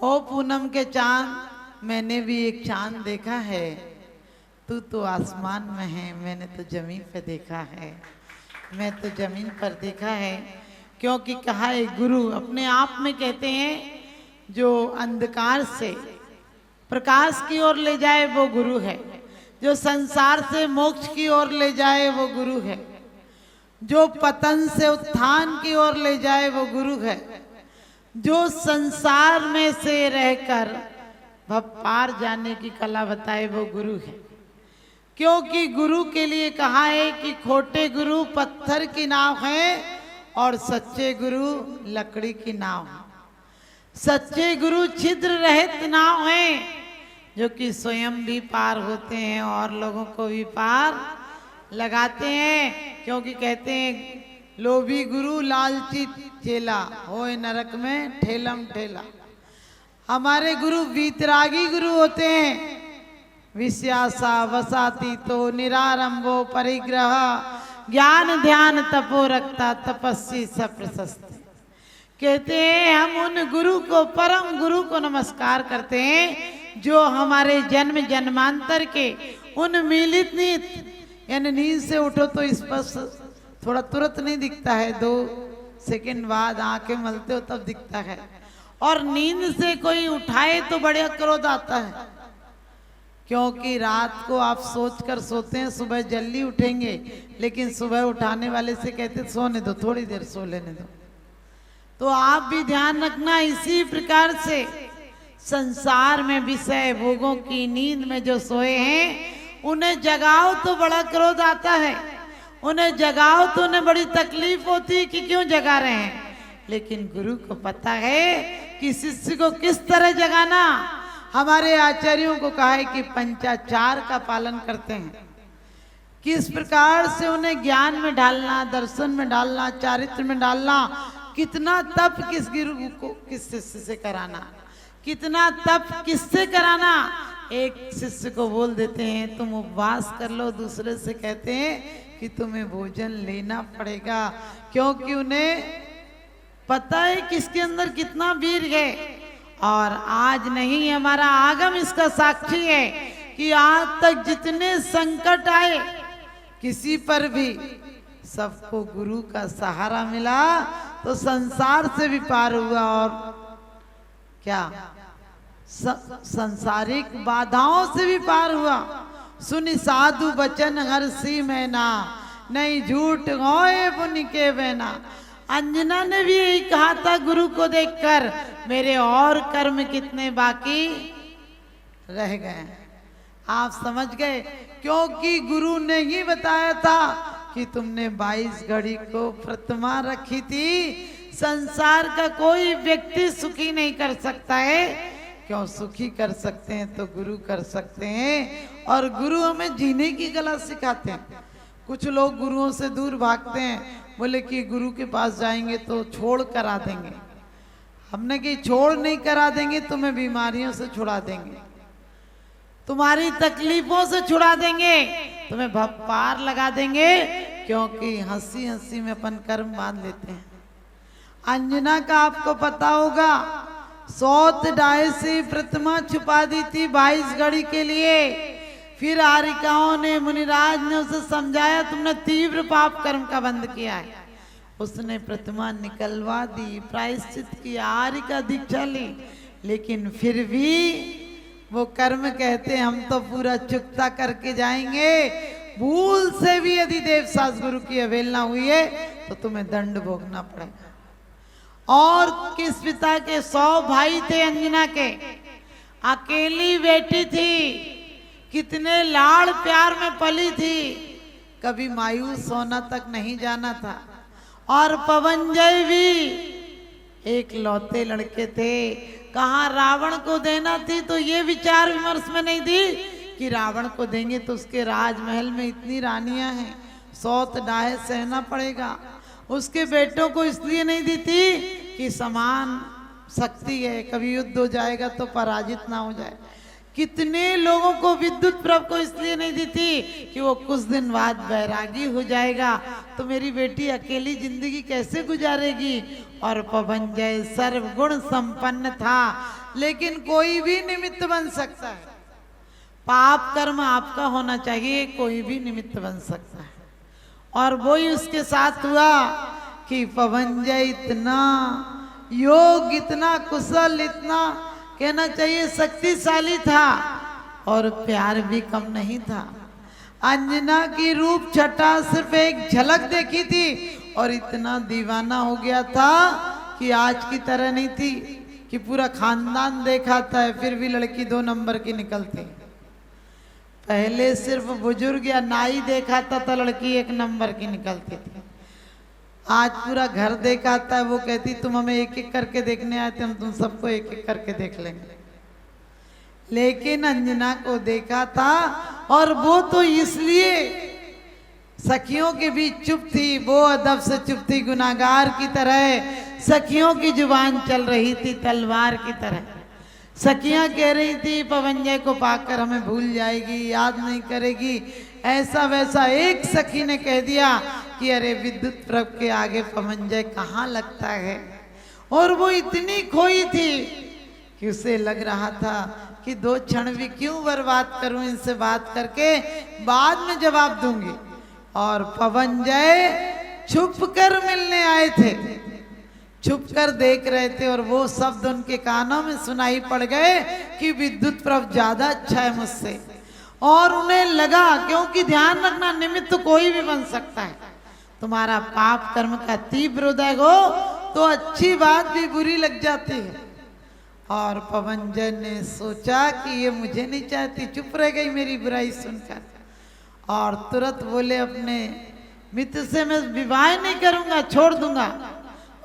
ओ पूनम के चांद, मैंने भी एक चांद देखा है। तू तो आसमान में है, मैंने तो जमीन पे देखा है। मैं तो जमीन पर देखा है, क्योंकि कहा है गुरु अपने आप में कहते हैं जो अंधकार से प्रकाश की ओर ले जाए वो गुरु है, जो संसार से मोक्ष की ओर ले जाए वो गुरु है, जो पतन से उत्थान की ओर ले जाए वो गुरु है, जो संसार में से रहकर पार जाने की कला बताए वो गुरु है। क्योंकि गुरु के लिए कहा है कि खोटे गुरु पत्थर की नाव है और सच्चे गुरु लकड़ी की नाव है। सच्चे गुरु छिद्र रहित नाव है, जो कि स्वयं भी पार होते हैं और लोगों को भी पार लगाते हैं। क्योंकि कहते हैं लोभी गुरु लालची चेला, होए नरक में ठेलम ठेला। हमारे गुरु वीतरागी गुरु होते हैं। विश्यासा वसाती तो निरारंभो परिग्रह, ज्ञान ध्यान तपो रखता तपस्वी सब प्रशस्त। कहते हैं हम उन गुरु को, परम गुरु को नमस्कार करते हैं जो हमारे जन्म जन्मांतर के उन मिलित नीत, यानी नींद से उठो तो स्पष्ट थोड़ा तुरंत नहीं दिखता है, 2 सेकंड बाद आंखें मलते हो तब दिखता है। और नींद से कोई उठाए तो बड़ा क्रोध आता है, क्योंकि रात को आप सोचकर सोते हैं सुबह जल्दी उठेंगे, लेकिन सुबह उठाने वाले से कहते सोने दो, थोड़ी देर सो लेने दो। तो आप भी ध्यान रखना, इसी प्रकार से संसार में विषय भोगों की नींद में जो सोए हैं उन्हें जगाओ तो बड़ा क्रोध आता है, उन्हें जगाओ तो उन्हें बड़ी तकलीफ होती है कि क्यों जगा रहे हैं। लेकिन गुरु को पता है कि शिष्य को किस तरह जगाना। हमारे आचार्यों को कहा है कि पंचाचार का पालन करते हैं, किस प्रकार से उन्हें ज्ञान में डालना, दर्शन में डालना, चारित्र में डालना, कितना तप किस गुरु को किस शिष्य से कराना, कितना तप किससे कराना। एक शिष्य को बोल देते हैं तुम उपवास कर लो, दूसरे से कहते हैं कि तुम्हें भोजन लेना पड़ेगा, क्योंकि उन्हें पता है किसके अंदर कितना वीर है। और आज नहीं, हमारा आगम इसका साक्षी है कि आज तक जितने संकट आए किसी पर भी सबको गुरु का सहारा मिला तो संसार से भी पार हुआ। और क्या संसारिक बाधाओं से भी पार हुआ। सुनि साधु बचन हर्षी मैना, नहीं झूठ होए पुण्य के बहना। अंजना ने भी यही कहा था गुरु को देखकर, मेरे और कर्म कितने बाकी रह गए। आप समझ गए, क्योंकि गुरु ने ही बताया था कि तुमने 22 घड़ी को प्रतिमा रखी थी। संसार का कोई व्यक्ति सुखी नहीं कर सकता है, क्यों सुखी कर सकते हैं तो गुरु कर सकते हैं। और गुरु हमें जीने की कला सिखाते हैं। कुछ लोग गुरुओं से दूर भागते हैं, बोले कि गुरु के पास जाएंगे तो छोड़ करा देंगे। हमने कि छोड़ नहीं करा देंगे, तुम्हें बीमारियों से छुड़ा देंगे, तुम्हारी तकलीफों से छुड़ा देंगे, तुम्हें पार लगा देंगे। क्योंकि हंसी हंसी में अपन कर्म बांध लेते हैं। अंजना का आपको पता होगा, सौत डाय से प्रतिमा छुपा दी थी 22 घड़ी के लिए। फिर आरिकाओं ने, मुनिराज ने उसे समझाया तुमने तीव्र पाप कर्म का बंध किया है। उसने प्रतिमा निकलवा दी, प्रायश्चित किया, आरिका दीक्षा ली, लेकिन फिर भी वो कर्म कहते हम तो पूरा चुकता करके जाएंगे। भूल से भी यदि देवसास गुरु की अवहेलना हुई है तो तुम्हें दंड भोगना पड़ेगा। और किस पिता के 100 भाई थे, अंजना के अकेली बेटी थी, कितने लाड़ प्यार में पली थी, कभी मायूस होना तक नहीं जाना था। और पवनजय भी एक लौते लड़के थे, कहाँ रावण को देना थी तो ये विचार विमर्श में नहीं थी कि रावण को देंगे तो उसके राजमहल में इतनी रानियां हैं, 100 डाहे सहना पड़ेगा। उसके बेटों को इसलिए नहीं दी थी कि समान शक्ति है, कभी युद्ध हो जाएगा तो पराजित ना हो जाए। कितने लोगों को विद्युत प्रभ को इसलिए नहीं दी थी कि वो कुछ दिन बाद बैरागी हो जाएगा, तो मेरी बेटी अकेली जिंदगी कैसे गुजारेगी। और पवनजय सर्वगुण संपन्न था, लेकिन कोई भी निमित्त बन सकता है। पाप कर्म आपका होना चाहिए, कोई भी निमित्त बन सकता है। और वो ही उसके साथ हुआ कि पवनजय इतना योग, इतना कुशल, इतना कहना चाहिए शक्तिशाली था, और प्यार भी कम नहीं था। अंजना की रूप छटा सिर्फ एक झलक देखी थी और इतना दीवाना हो गया था कि आज की तरह नहीं थी कि पूरा खानदान देखा था, फिर भी लड़की 2 नंबर की निकलती। पहले सिर्फ बुजुर्ग या नाई देखा था तो लड़की 1 नंबर की निकलती थी। आज पूरा घर देखा था, वो कहती तुम हमें एक एक करके देखने आए थे, हम तुम सबको एक एक करके देख लेंगे। लेकिन अंजना को देखा था, और वो तो इसलिए सखियों के बीच चुप थी, वो अदब से चुप थी, गुनाहगार की तरह। सखियों की जुबान चल रही थी तलवार की तरह। सखियां कह रही थी पवनजय को पाकर हमें भूल जाएगी, याद नहीं करेगी, ऐसा वैसा। एक सखी ने कह दिया कि अरे विद्युत प्रभ के आगे पवनजय कहाँ लगता है। और वो इतनी खोई थी कि उसे लग रहा था कि 2 क्षण भी क्यों बर्बाद करूं, इनसे बात करके बाद में जवाब दूंगी। और पवनजय छुप कर मिलने आए थे, छुप कर देख रहे थे, और वो शब्द उनके कानों में सुनाई पड़ गए कि विद्युत प्रभ ज्यादा अच्छा है मुझसे। और उन्हें लगा, क्योंकि ध्यान रखना निमित्त कोई भी बन सकता है। तुम्हारा पाप कर्म का तीव्र उदय हो तो अच्छी बात भी बुरी लग जाती है। और पवनजय ने सोचा कि ये मुझे नहीं चाहती, चुप रह गई मेरी बुराई सुनकर। और तुरंत बोले अपने मित्र से, मैं विवाह नहीं करूंगा, छोड़ दूंगा।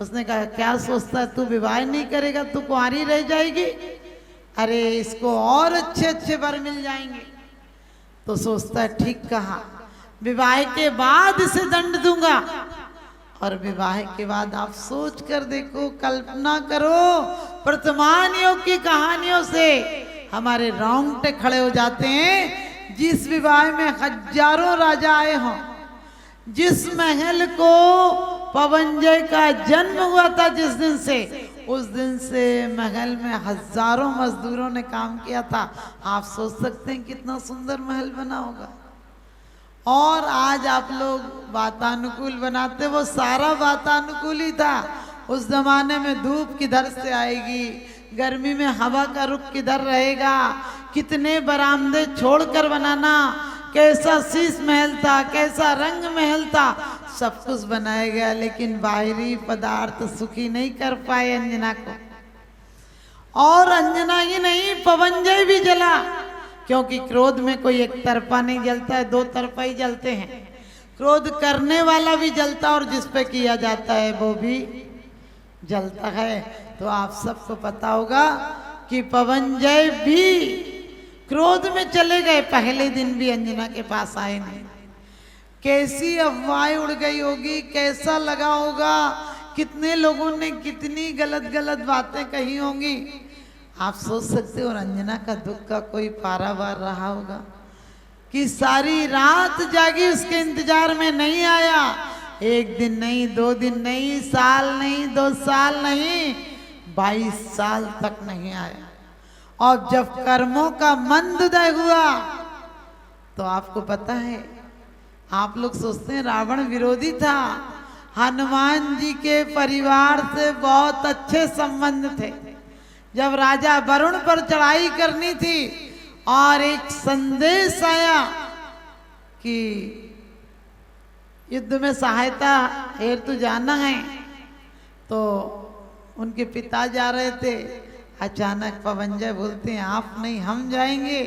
उसने कहा क्या सोचता है तू, विवाह नहीं करेगा तू कुंवारी रह जाएगी, अरे इसको और अच्छे अच्छे वर मिल जाएंगे। तो सोचता है ठीक कहा, विवाह के बाद इसे दंड दूंगा। और विवाह के बाद आप सोच कर देखो, कल्पना करो, वर्तमान योग की कहानियों से हमारे रोंगटे खड़े हो जाते हैं। जिस विवाह में हजारों राजा आए हों, जिस महल को पवनजय का जन्म हुआ था जिस दिन से, उस दिन से महल में हजारों मजदूरों ने काम किया था। आप सोच सकते हैं कितना सुंदर महल बना होगा। और आज आप लोग वातानुकूल बनाते, वो सारा वातानुकूल ही था। उस जमाने में धूप किधर से आएगी, गर्मी में हवा का रुख किधर रहेगा, कितने बरामदे छोड़कर बनाना, कैसा शीश महल था, कैसा रंग महल था, सब कुछ बनाया गया। लेकिन बाहरी पदार्थ सुखी नहीं कर पाए अंजना को। और अंजना ही नहीं, पवनजय भी जला, क्योंकि क्रोध में कोई एक तरफा नहीं जलता है, 2 तरफा ही जलते हैं। क्रोध करने वाला भी जलता और जिस पे किया जाता है वो भी जलता है। तो आप सबको पता होगा कि पवनजय भी क्रोध में चले गए, पहले दिन भी अंजना के पास आए नहीं। कैसी अफवाहें उड़ गई होगी, कैसा लगा होगा, कितने लोगों ने कितनी गलत गलत बातें कही होंगी, आप सोच सकते हो। और अंजना का दुख का कोई पारावार रहा होगा कि सारी रात जागी उसके इंतजार में, नहीं आया। 1 दिन नहीं, 2 दिन नहीं, साल नहीं, 2 साल नहीं, 22 साल तक नहीं आया। और जब कर्मों का मंदोदय हुआ तो आपको पता है, आप लोग सोचते हैं रावण विरोधी था, हनुमान जी के परिवार से बहुत अच्छे संबंध थे। जब राजा वरुण पर चढ़ाई करनी थी और एक संदेश आया कि युद्ध में सहायता हेतु जाना है, तो उनके पिता जा रहे थे। अचानक पवनजय बोलते हैं आप नहीं, हम जाएंगे।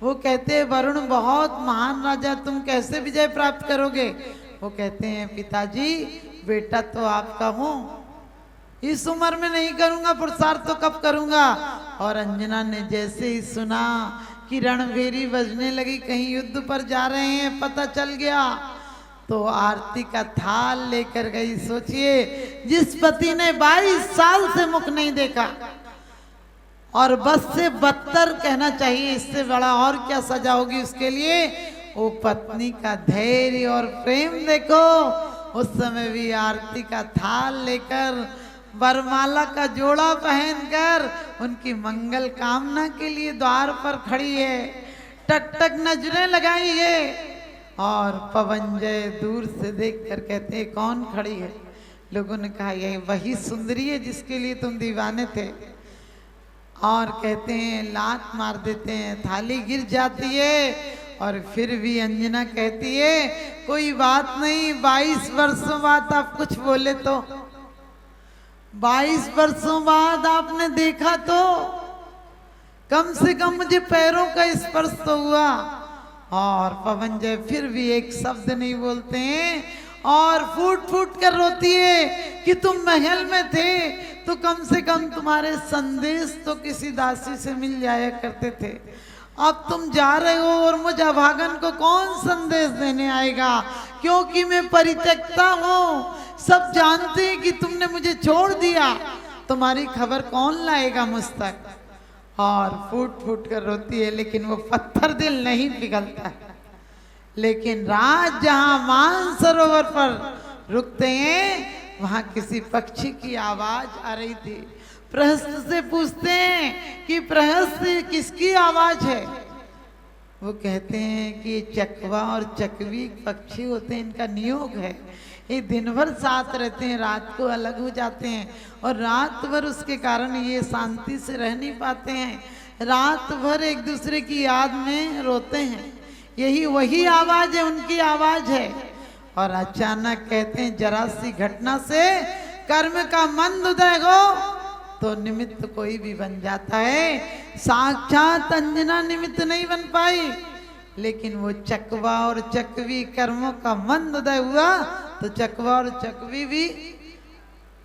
वो कहते हैं वरुण बहुत महान राजा, तुम कैसे विजय प्राप्त करोगे। वो कहते हैं पिताजी, बेटा तो आपका हूँ, इस उम्र में नहीं करूँगा, पुरुषार्थ तो कब करूँगा। और अंजना ने जैसे ही सुना कि रणभेरी बजने लगी, कहीं युद्ध पर जा रहे हैं, पता चल गया, तो आरती का थाल लेकर गई। सोचिए, जिस पति ने 22 साल से मुख नहीं देखा, और बस से बदतर कहना चाहिए, इससे बड़ा और क्या सजा होगी उसके लिए। वो पत्नी का धैर्य और प्रेम देखो, उस समय भी आरती का थाल लेकर, वरमाला का जोड़ा पहनकर उनकी मंगल कामना के लिए द्वार पर खड़ी है, टक टक नजरें लगाई है। और पवनजय दूर से देखकर कहते हैं कौन खड़ी है। लोगों ने कहा यही वही सुंदरी है जिसके लिए तुम दीवाने थे। और कहते हैं लात मार देते हैं, थाली गिर जाती है। और फिर भी अंजना कहती है कोई बात नहीं, 22 वर्षों बाद आप कुछ बोले तो, 22 वर्षों बाद आपने देखा तो कम से कम मुझे पैरों का स्पर्श तो हुआ। और पवनजय फिर भी एक शब्द नहीं बोलते हैं और फूट फूट कर रोती है कि तुम महल में थे तो कम से कम तुम्हारे संदेश तो किसी दासी से मिल जाया करते थे। अब तुम जा रहे हो और मुझ अभागन को कौन संदेश देने आएगा, क्योंकि मैं परित्यक्ता हूँ। सब जानते हैं कि तुमने मुझे छोड़ दिया, तुम्हारी खबर कौन लाएगा मुझ तक। और फूट फूट कर रोती है, लेकिन वो पत्थर दिल नहीं पिघलता। लेकिन रात जहाँ मानसरोवर पर रुकते हैं वहां किसी पक्षी की आवाज आ रही थी। प्रहस्त से पूछते हैं कि प्रहस्त किसकी आवाज है। वो कहते हैं कि चकवा और चकवी पक्षी होते हैं, इनका नियोग है। ये दिन भर साथ रहते हैं, रात को अलग हो जाते हैं और रात भर उसके कारण ये शांति से रह नहीं पाते हैं। रात भर एक दूसरे की याद में रोते हैं। यही वही आवाज है, उनकी आवाज है। और अचानक कहते हैं जरा सी घटना से कर्म का मंद उदय हो तो निमित्त कोई भी बन जाता है। साक्षात अंजना निमित्त नहीं बन पाई, लेकिन वो चकवा और चकवी कर्मों का मंद उदय हुआ तो चकवा और चकवी भी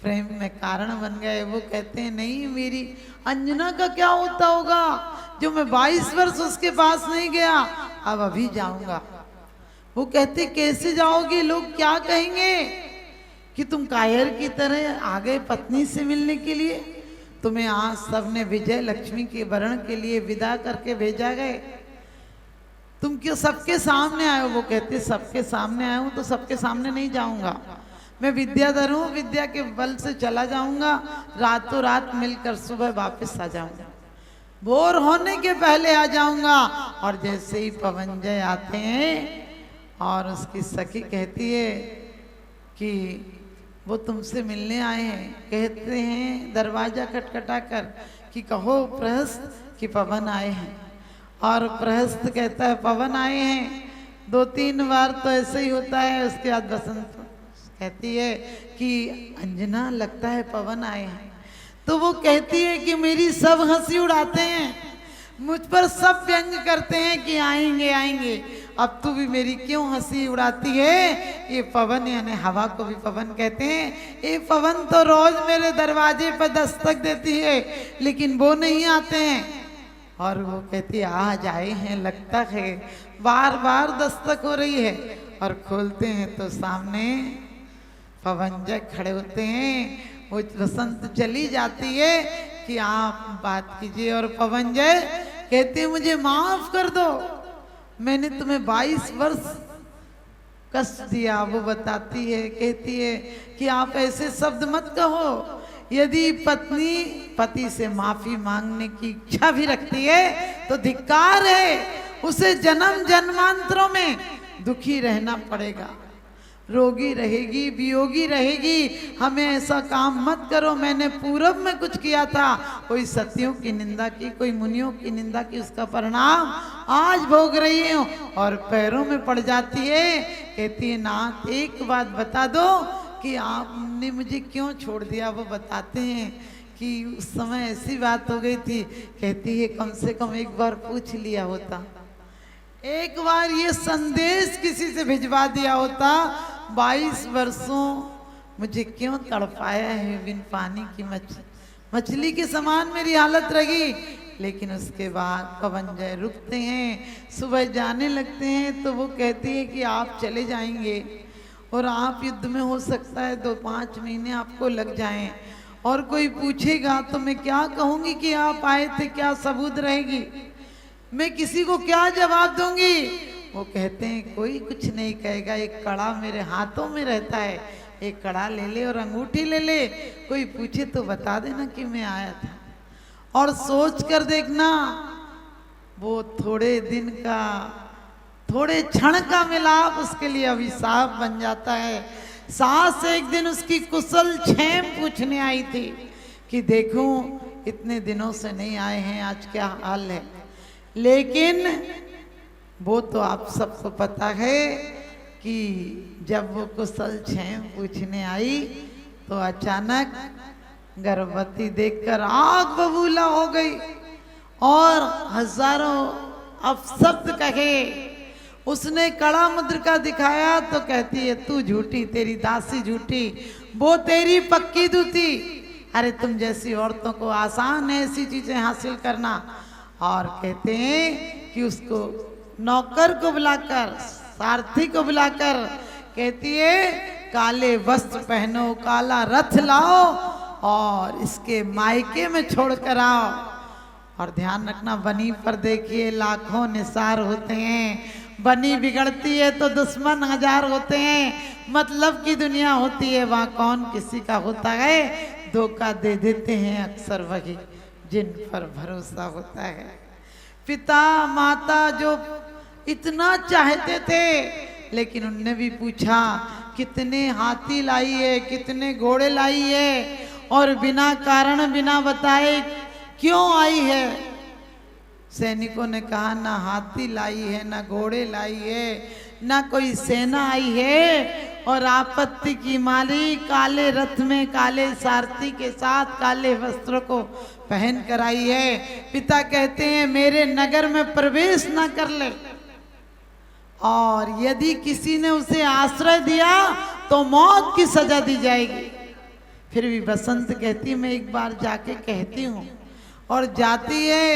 प्रेम में कारण बन गए। वो कहते हैं नहीं, मेरी अंजना का क्या होता होगा जो मैं 22 वर्ष उसके पास नहीं गया, अब अभी जाऊंगा। वो कहते कैसे जाओगे, लोग क्या कहेंगे कि तुम कायर की तरह आ गए पत्नी से मिलने के लिए। तुम्हें आज सबने विजय लक्ष्मी के वरण के लिए विदा करके भेजा गए, तुम क्यों सबके सामने आए हो। वो कहते सबके सामने आया हूं तो सबके सामने नहीं जाऊंगा, मैं विद्याधर हूँ, विद्या के बल से चला जाऊंगा, रातों रात मिलकर सुबह वापस आ जाऊंगा, भोर होने के पहले आ जाऊंगा। और जैसे ही पवनजय आते हैं और उसकी सखी कहती है कि वो तुमसे मिलने आए हैं, कहते हैं दरवाजा खटखटा कर कि कहो प्रहस्त कि पवन आए हैं। और प्रहस्त कहता है पवन आए हैं। 2-3 बार तो ऐसे ही होता है। उसके बाद बसंत कहती है कि अंजना लगता है पवन आए हैं। तो वो कहती है कि मेरी सब हंसी उड़ाते हैं, मुझ पर सब व्यंग करते हैं कि आएंगे आएंगे, अब तू भी मेरी क्यों हंसी उड़ाती है। ये पवन यानी हवा को भी पवन कहते हैं। ये पवन तो रोज मेरे दरवाजे पर दस्तक देती है लेकिन वो नहीं आते हैं। और वो कहती है आज आए हैं, लगता है बार बार दस्तक हो रही है। और खोलते हैं तो सामने पवनजय खड़े होते हैं। वो बसंत चली जाती है कि आप बात कीजिए। और पवनजय कहते हैं मुझे माफ कर दो, मैंने तुम्हें 22 वर्ष कष्ट दिया। वो बताती है, कहती है कि आप ऐसे शब्द मत कहो। यदि पत्नी पति से माफी मांगने की इच्छा भी रखती है तो धिक्कार है, उसे जन्म जन्मांतरों में दुखी रहना पड़ेगा, रोगी रहेगी, वियोगी रहेगी। हमें ऐसा काम मत करो। मैंने पूरब में कुछ किया था, कोई सतियों की निंदा की, कोई मुनियों की निंदा की, उसका परिणाम आज भोग रही हूँ। और पैरों में पड़ जाती है, कहती है नाथ एक बात बता दो कि आपने मुझे क्यों छोड़ दिया। वो बताते हैं कि उस समय ऐसी बात हो गई थी। कहती है कम से कम एक बार पूछ लिया होता, एक बार ये संदेश किसी से भिजवा दिया होता, 22 वर्षों मुझे क्यों तड़पाया है बिन पानी की मछली के समान मेरी हालत रही। लेकिन उसके बाद पवनजय रुकते हैं, सुबह जाने लगते हैं। तो वो कहती है कि आप चले जाएंगे और आप युद्ध में हो सकता है 2-5 महीने आपको लग जाएं। और कोई पूछेगा तो मैं क्या कहूंगी कि आप आए थे, क्या सबूत रहेगी, मैं किसी को क्या जवाब दूंगी। वो कहते हैं कोई कुछ नहीं कहेगा, एक कड़ा मेरे हाथों में रहता है, एक कड़ा ले ले और अंगूठी ले ले, कोई पूछे तो बता देना कि मैं आया था। और सोच कर देखना, वो थोड़े दिन का, थोड़े क्षण का मिलाप उसके लिए अभिशाप बन जाता है। सास एक दिन उसकी कुशल क्षेम पूछने आई थी कि देखूं इतने दिनों से नहीं आए हैं, आज क्या हाल है। लेकिन वो तो आप सबको पता है कि जब वो कुशल क्षेम पूछने आई तो अचानक गर्भवती देखकर आग बबूला हो गई और हजारों अपशब्द कहे। उसने कड़ा मुद्रिका दिखाया तो कहती है तू झूठी, तेरी दासी झूठी, वो तेरी पक्की दूती। अरे तुम जैसी औरतों को आसान है ऐसी चीजें हासिल करना। और कहते हैं कि उसको नौकर को बुलाकर, सारथी को बुलाकर कहती है काले वस्त्र पहनो, काला रथ लाओ और इसके मायके में छोड़ कर आओ। और ध्यान रखना, बनी पर देखिए लाखों निसार होते हैं, बनी बिगड़ती है तो दुश्मन हजार होते हैं। मतलब की दुनिया होती है, वहाँ कौन किसी का होता है। धोखा दे देते हैं अक्सर वही जिन पर भरोसा होता है। पिता माता जो इतना चाहते थे, लेकिन उनने भी पूछा कितने हाथी लाई है, कितने घोड़े लाई है, और बिना कारण बिना बताए क्यों आई है। सैनिकों ने कहा ना हाथी लाई है, ना घोड़े लाई है, ना कोई सेना आई है, और आपत्ति की माली काले रथ में काले सारथी के साथ काले वस्त्रों को पहन कर आई है। पिता कहते हैं मेरे नगर में प्रवेश ना कर ले, और यदि किसी ने उसे आश्रय दिया तो मौत की सजा दी जाएगी। फिर भी बसंत कहती मैं एक बार जाके कहती हूँ, और जाती है।